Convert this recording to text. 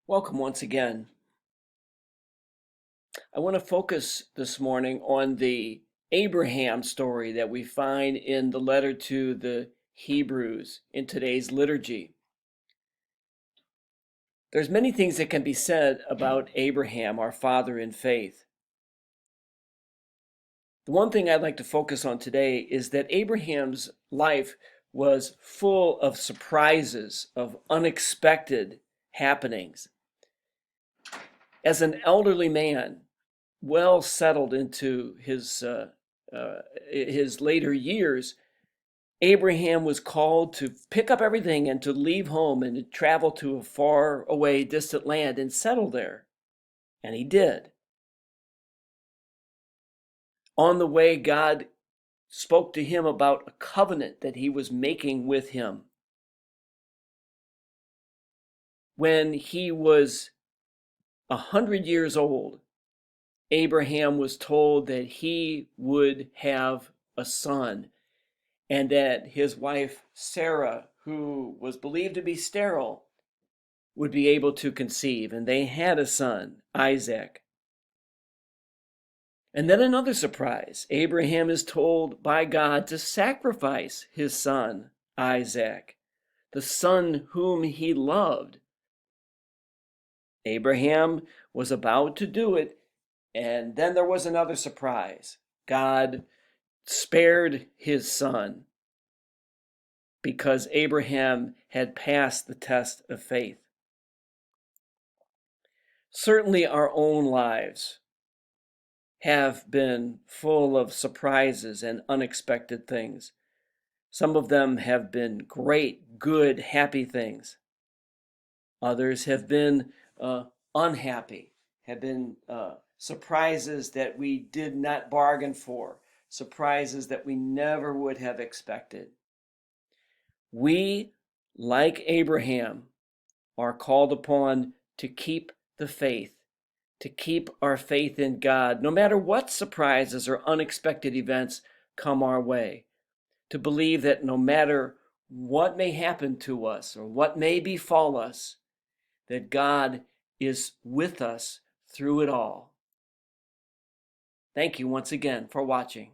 Welcome once again. I want to focus this morning on the Abraham story that we find in the letter to the Hebrews in today's liturgy. There's many things that can be said about Abraham, our father in faith. The one thing I'd like to focus on today is that Abraham's life was full of surprises, of unexpected happenings. As an elderly man, well settled into his later years, Abraham was called to pick up everything and to leave home and to travel to a far away, distant land and settle there. And he did. On the way, God spoke to him about a covenant that he was making with him. When he was 100 years old, Abraham was told that he would have a son and that his wife Sarah, who was believed to be sterile, would be able to conceive. And they had a son, Isaac. And then another surprise. Abraham is told by God to sacrifice his son, Isaac, the son whom he loved. Abraham was about to do it, and then there was another surprise. God spared his son because Abraham had passed the test of faith. Certainly our own lives have been full of surprises and unexpected things. Some of them have been great, good, happy things. Others have been unhappy, have been surprises that we did not bargain for, surprises that we never would have expected. We, like Abraham, are called upon to keep the faith, to keep our faith in God, no matter what surprises or unexpected events come our way, to believe that no matter what may happen to us or what may befall us, that God is with us through it all. Thank you once again for watching.